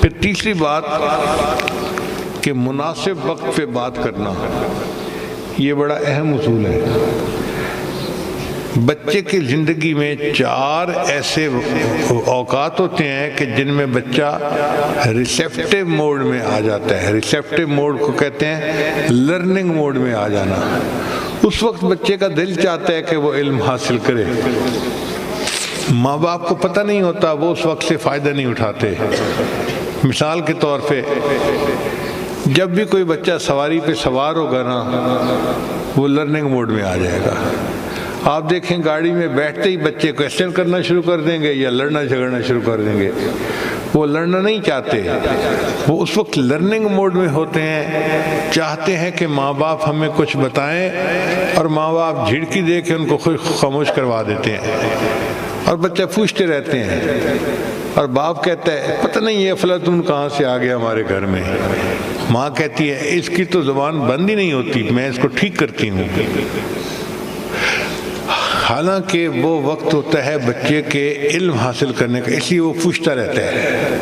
پھر تیسری بات کہ مناسب وقت پہ بات کرنا، یہ بڑا اہم اصول ہے۔ بچے کی زندگی میں 4 ایسے اوقات ہوتے ہیں کہ جن میں بچہ ریسیپٹیو موڈ میں آ جاتا ہے۔ ریسیپٹیو موڈ کو کہتے ہیں لرننگ موڈ میں آ جانا۔ اس وقت بچے کا دل چاہتا ہے کہ وہ علم حاصل کرے، ماں باپ کو پتہ نہیں ہوتا، وہ اس وقت سے فائدہ نہیں اٹھاتے۔ مثال کے طور پہ جب بھی کوئی بچہ سواری پہ سوار ہوگا نا، وہ لرننگ موڈ میں آ جائے گا۔ آپ دیکھیں گاڑی میں بیٹھتے ہی بچے کویسچن کرنا شروع کر دیں گے یا لڑنا جھگڑنا شروع کر دیں گے۔ وہ لڑنا نہیں چاہتے، وہ اس وقت لرننگ موڈ میں ہوتے ہیں، چاہتے ہیں کہ ماں باپ ہمیں کچھ بتائیں، اور ماں باپ جھڑکی دے کے ان کو خاموش کروا دیتے ہیں، اور بچہ پوچھتے رہتے ہیں، اور باپ کہتا ہے پتہ نہیں یہ افلاطون کہاں سے آ گیا ہمارے گھر میں۔ ماں کہتی ہے اس کی تو زبان بند ہی نہیں ہوتی، میں اس کو ٹھیک کرتی ہوں۔ حالانکہ وہ وقت ہوتا ہے بچے کے علم حاصل کرنے کا، اس لیے وہ پوچھتا رہتا ہے۔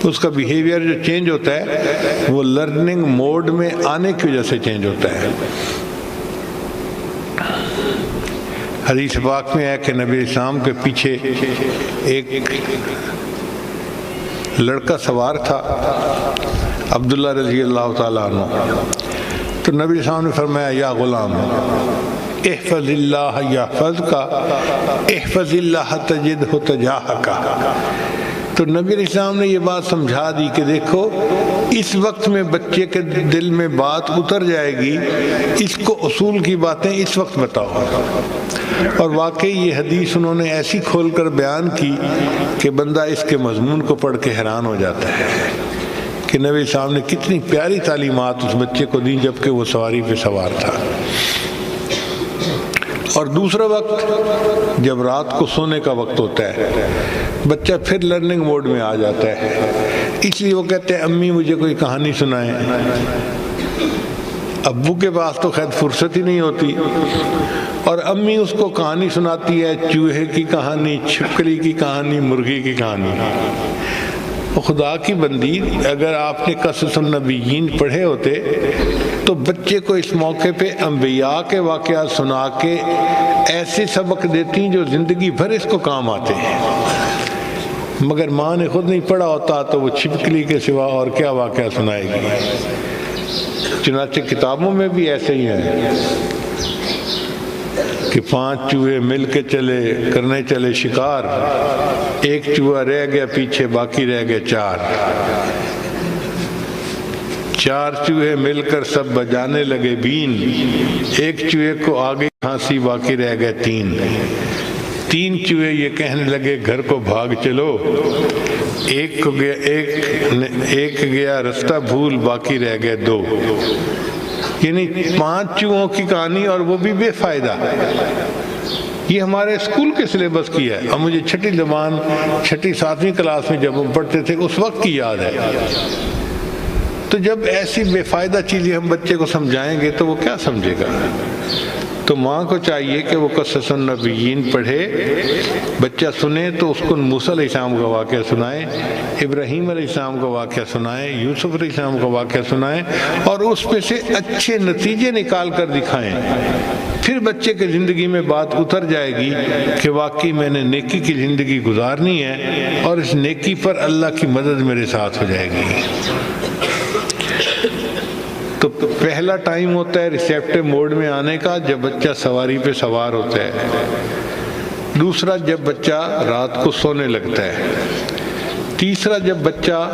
اس کا بیہیویئر جو چینج ہوتا ہے وہ لرننگ موڈ میں آنے کی وجہ سے چینج ہوتا ہے۔ حدیث پاک میں ہے کہ نبی اسلام کے پیچھے ایک لڑکا سوار تھا، عبداللہ رضی اللہ تعالیٰ عنہ۔ تو نبی اسلام نے فرمایا یا غلام احفظ اللہ یحفظک احفظ اللہ تجدہ تجاہک۔ تو نبی علیہ السلام نے یہ بات سمجھا دی کہ دیکھو اس وقت میں بچے کے دل میں بات اتر جائے گی، اس کو اصول کی باتیں اس وقت بتاؤ۔ اور واقعی یہ حدیث انہوں نے ایسی کھول کر بیان کی کہ بندہ اس کے مضمون کو پڑھ کے حیران ہو جاتا ہے کہ نبی علیہ السلام نے کتنی پیاری تعلیمات اس بچے کو دی جبکہ وہ سواری پہ سوار تھا۔ اور دوسرا وقت جب رات کو سونے کا وقت ہوتا ہے، بچہ پھر لرننگ موڈ میں آ جاتا ہے، اس لیے وہ کہتے ہیں امی مجھے کوئی کہانی سنائیں۔ ابو کے پاس تو خیر فرصت ہی نہیں ہوتی، اور امی اس کو کہانی سناتی ہے، چوہے کی کہانی، چھپکلی کی کہانی، مرغی کی کہانی۔ خدا کی بندی، اگر آپ نے قصص النبیین پڑھے ہوتے تو بچے کو اس موقع پہ انبیاء کے واقعات سنا کے ایسے سبق دیتی جو زندگی بھر اس کو کام آتے ہیں، مگر ماں نے خود نہیں پڑھا ہوتا تو وہ چھپکلی کے سوا اور کیا واقعہ سنائے گی۔ چنانچہ کتابوں میں بھی ایسے ہی ہیں کہ 5 چوہے مل کے کرنے چلے شکار، ایک چوہا رہ گیا پیچھے، باقی رہ گئے 4۔ 4 چوہے مل کر سب بجانے لگے بین، ایک چوہے کو آگے پھانسی، باقی رہ گئے 3۔ 3 چوہے یہ کہنے لگے گھر کو بھاگ چلو، ایک گیا رستہ بھول، باقی رہ گئے 2۔ یعنی 5 چوہوں کی کہانی، اور وہ بھی بے فائدہ۔ یہ ہمارے اسکول کے سلیبس کی ہے، اب مجھے 6ٹھی زبان 6ٹھی 7ویں کلاس میں جب ہم پڑھتے تھے اس وقت کی یاد ہے۔ تو جب ایسی بے فائدہ چیزیں ہم بچے کو سمجھائیں گے تو وہ کیا سمجھے گا؟ تو ماں کو چاہیے کہ وہ قصص النبیین پڑھے، بچہ سنے تو اس کو موسیٰ علیہ السلام کا واقعہ سنائے، ابراہیم علیہ السلام کا واقعہ سنائے، یوسف علیہ السلام کا واقعہ سنائے، اور اس پہ سے اچھے نتیجے نکال کر دکھائیں۔ پھر بچے کے زندگی میں بات اتر جائے گی کہ واقعی میں نے نیکی کی زندگی گزارنی ہے، اور اس نیکی پر اللہ کی مدد میرے ساتھ ہو جائے گی۔ تو پہلا ٹائم ہوتا ہے ریسیپٹیو موڈ میں آنے کا جب بچہ سواری پہ سوار ہوتا ہے۔ دوسرا جب بچہ رات کو سونے لگتا ہے۔ تیسرا جب بچہ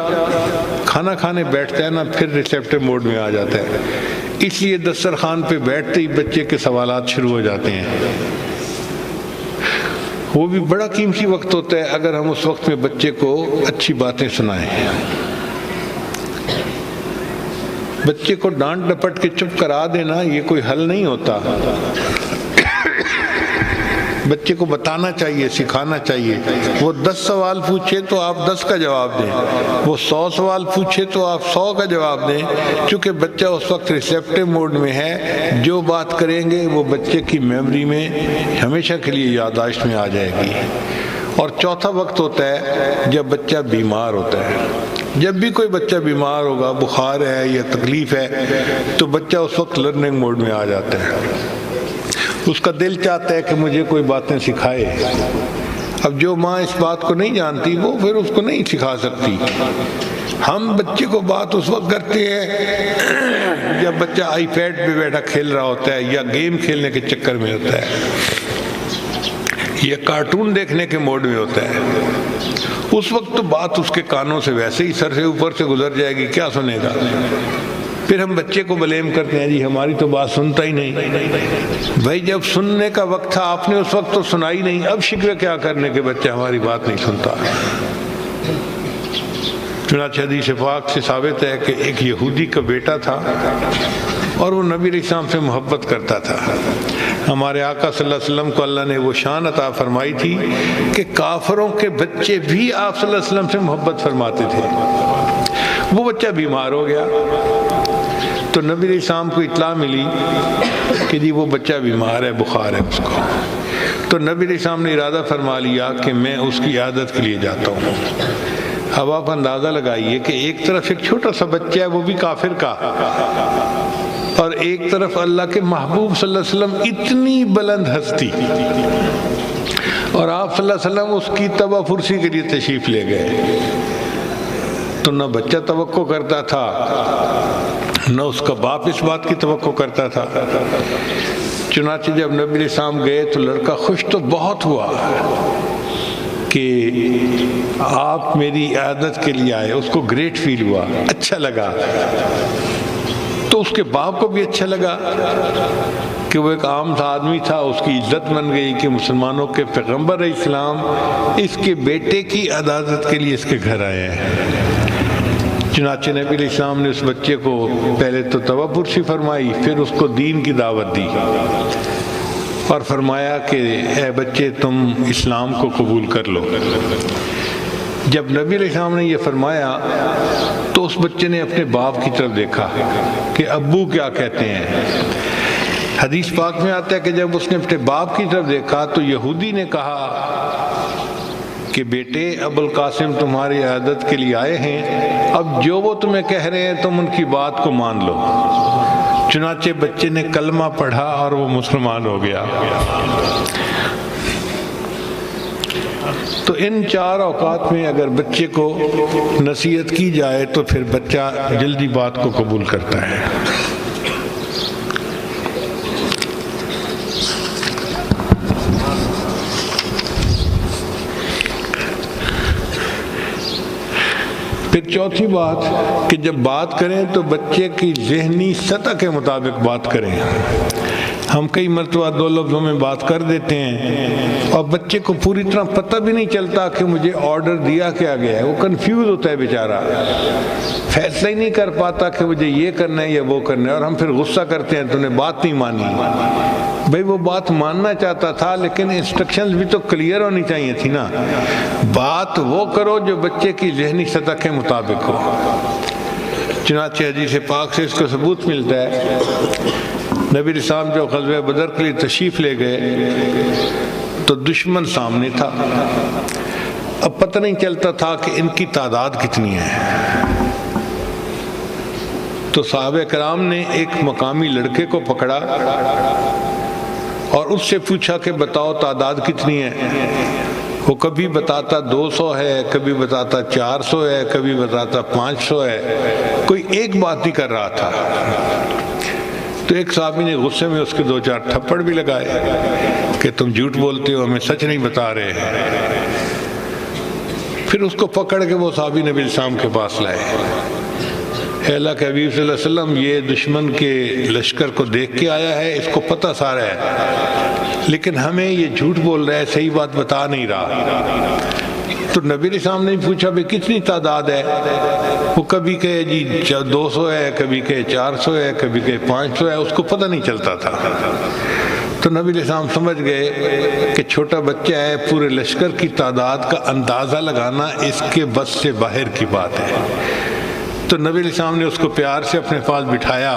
کھانا کھانے بیٹھتا ہے نا، پھر ریسیپٹیو موڈ میں آ جاتا ہے۔ اس لیے دسترخوان پہ بیٹھتے ہی بچے کے سوالات شروع ہو جاتے ہیں۔ وہ بھی بڑا قیمتی وقت ہوتا ہے اگر ہم اس وقت میں بچے کو اچھی باتیں سنائیں۔ بچے کو ڈانٹ ڈپٹ کے چپ کرا دینا یہ کوئی حل نہیں ہوتا۔ بچے کو بتانا چاہیے، سکھانا چاہیے۔ وہ 10 سوال پوچھے تو آپ 10 کا جواب دیں، وہ 100 سوال پوچھے تو آپ 100 کا جواب دیں، کیونکہ بچہ اس وقت ریسیپٹیو موڈ میں ہے۔ جو بات کریں گے وہ بچے کی میموری میں ہمیشہ کے لیے یادداشت میں آ جائے گی۔ اور چوتھا وقت ہوتا ہے جب بچہ بیمار ہوتا ہے. جب بھی کوئی بچہ بیمار ہوگا، بخار ہے یا تکلیف ہے، تو بچہ اس وقت لرننگ موڈ میں آ جاتا ہے. اس کا دل چاہتا ہے کہ مجھے کوئی باتیں سکھائے. اب جو ماں اس بات کو نہیں جانتی وہ پھر اس کو نہیں سکھا سکتی. ہم بچے کو بات اس وقت کرتے ہیں جب بچہ آئی پیڈ پہ بیٹھا کھیل رہا ہوتا ہے، یا گیم کھیلنے کے چکر میں ہوتا ہے، یا کارٹون دیکھنے کے موڈ میں ہوتا ہے. اس وقت تو بات اس کے کانوں سے ویسے ہی سر سے اوپر سے گزر جائے گی، کیا سنے گا؟ پھر ہم بچے کو بلیم کرتے ہیں، جی ہماری تو بات سنتا ہی نہیں. بھائی جب سننے کا وقت تھا آپ نے اس وقت تو سنائی نہیں، اب شکوے کیا کرنے کے بچہ ہماری بات نہیں سنتا. چنانچہ حدیث پاک سے ثابت ہے کہ ایک یہودی کا بیٹا تھا اور وہ نبی علیہ السلام سے محبت کرتا تھا. ہمارے آقا صلی اللہ علیہ وسلم کو اللہ نے وہ شان عطا فرمائی تھی کہ کافروں کے بچے بھی آپ صلی اللہ علیہ وسلم سے محبت فرماتے تھے. وہ بچہ بیمار ہو گیا تو نبی علیہ السلام کو اطلاع ملی کہ جی وہ بچہ بیمار ہے، بخار ہے اس کو. تو نبی علیہ السلام نے ارادہ فرما لیا کہ میں اس کی عیادت کے لیے جاتا ہوں. اب آپ اندازہ لگائیے کہ ایک طرف ایک چھوٹا سا بچہ ہے وہ بھی کافر کا، اور ایک طرف اللہ کے محبوب صلی اللہ علیہ وسلم اتنی بلند ہستی، اور آپ صلی اللہ علیہ وسلم اس کی تباہ فرسی کے لیے تشریف لے گئے. تو نہ بچہ توقع کرتا تھا، نہ اس کا باپ اس بات کی توقع کرتا تھا. چنانچہ جب نبی علیہ السلام گئے تو لڑکا خوش تو بہت ہوا کہ آپ میری عیادت کے لیے آئے. اس کو گریٹ فیل ہوا، اچھا لگا. تو اس کے باپ کو بھی اچھا لگا کہ وہ ایک عام سا آدمی تھا، اس کی عزت بن گئی کہ مسلمانوں کے پیغمبر علیہ السلام اس کے بیٹے کی عیادت کے لیے اس کے گھر آئے ہیں. چنانچہ نبی علیہ السلام نے اس بچے کو پہلے تو توبہ پرسی فرمائی، پھر اس کو دین کی دعوت دی اور فرمایا کہ اے بچے تم اسلام کو قبول کر لو. جب نبی علیہ السلام نے یہ فرمایا تو اس بچے نے اپنے باپ کی طرف دیکھا کہ ابو کیا کہتے ہیں. حدیث پاک میں آتا ہے کہ جب اس نے اپنے باپ کی طرف دیکھا تو یہودی نے کہا کہ بیٹے ابو القاسم تمہاری عیادت کے لیے آئے ہیں، اب جو وہ تمہیں کہہ رہے ہیں تم ان کی بات کو مان لو. چنانچہ بچے نے کلمہ پڑھا اور وہ مسلمان ہو گیا. تو ان 4 اوقات میں اگر بچے کو نصیحت کی جائے تو پھر بچہ جلدی بات کو قبول کرتا ہے. پھر چوتھی بات کہ جب بات کریں تو بچے کی ذہنی سطح کے مطابق بات کریں. ہم کئی مرتبہ 2 لفظوں میں بات کر دیتے ہیں اور بچے کو پوری طرح پتہ بھی نہیں چلتا کہ مجھے آرڈر دیا کیا گیا ہے. وہ کنفیوز ہوتا ہے بیچارہ، فیصلہ ہی نہیں کر پاتا کہ مجھے یہ کرنا ہے یا وہ کرنا ہے. اور ہم پھر غصہ کرتے ہیں تو نے بات نہیں مانی. بھئی وہ بات ماننا چاہتا تھا لیکن انسٹرکشنز بھی تو کلیئر ہونی چاہیے تھی نا. بات وہ کرو جو بچے کی ذہنی سطح کے مطابق ہو. چنانچہ حدیث پاک سے اس کو ثبوت ملتا ہے. نبی علیہ السلام جو غزوہ بدر کے لیے تشریف لے گئے تو دشمن سامنے تھا. اب پتہ نہیں چلتا تھا کہ ان کی تعداد کتنی ہے. تو صحابہ کرام نے ایک مقامی لڑکے کو پکڑا اور اس سے پوچھا کہ بتاؤ تعداد کتنی ہے. وہ کبھی بتاتا 200 ہے، کبھی بتاتا 400 ہے، کبھی بتاتا 500 ہے. کوئی ایک بات نہیں کر رہا تھا. تو ایک صحابی نے غصے میں اس کے 2-4 تھپڑ بھی لگائے کہ تم جھوٹ بولتے ہو، ہمیں سچ نہیں بتا رہے ہیں. پھر اس کو پکڑ کے وہ صحابی نبی علیہ السلام کے پاس لائے. اے اللہ کے حبیب صلی اللہ علیہ وسلم، یہ دشمن کے لشکر کو دیکھ کے آیا ہے، اس کو پتہ سارا ہے، لیکن ہمیں یہ جھوٹ بول رہا ہے، صحیح بات بتا نہیں رہا. تو نبی علیہ السلام نے پوچھا بھی کتنی تعداد ہے. وہ کبھی کہے جی 200 ہے، کبھی کہے 400 ہے، کبھی کہے 500 ہے. اس کو پتہ نہیں چلتا تھا. تو نبی علیہ السلام سمجھ گئے کہ چھوٹا بچہ ہے، پورے لشکر کی تعداد کا اندازہ لگانا اس کے بس سے باہر کی بات ہے. تو نبی علیہ السلام نے اس کو پیار سے اپنے پاس بٹھایا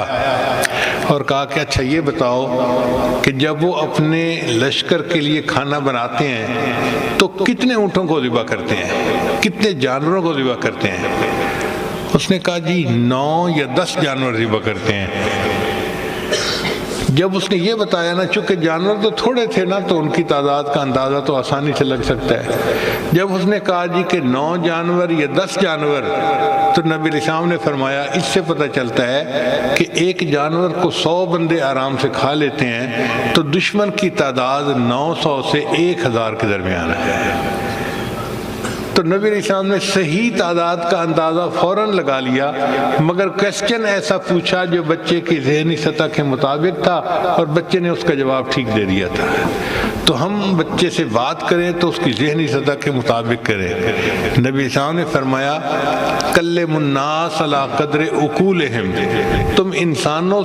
اور کہا کہ اچھا یہ بتاؤ کہ جب وہ اپنے لشکر کے لیے کھانا بناتے ہیں تو کتنے اونٹوں کو ذبح کرتے ہیں، کتنے جانوروں کو ذبح کرتے ہیں؟ اس نے کہا جی 9 یا 10 جانور ذبح کرتے ہیں۔ جب اس نے یہ بتایا نا، چونکہ جانور تو تھوڑے تھے نا تو ان کی تعداد کا اندازہ تو آسانی سے لگ سکتا ہے۔ جب اس نے کہا جی کہ 9 جانور یا 10 جانور، تو نبی علیہ السلام نے فرمایا اس سے پتہ چلتا ہے کہ ایک جانور کو 100 بندے آرام سے کھا لیتے ہیں، تو دشمن کی تعداد 900 سے 1000 کے درمیان ہے۔ تو نبی علیہ السلام نے صحیح تعداد کا اندازہ فوراً لگا لیا، مگر کویسچن ایسا پوچھا جو بچے کی ذہنی سطح کے مطابق تھا، اور بچے نے اس کا جواب ٹھیک دے دیا تھا۔ تو ہم بچے سے بات کریں تو اس کی ذہنی سطح کے مطابق کریں۔ نبی علیہ السلام نے فرمایا کلموا الناس علی قدر عقولہم، تم انسانوں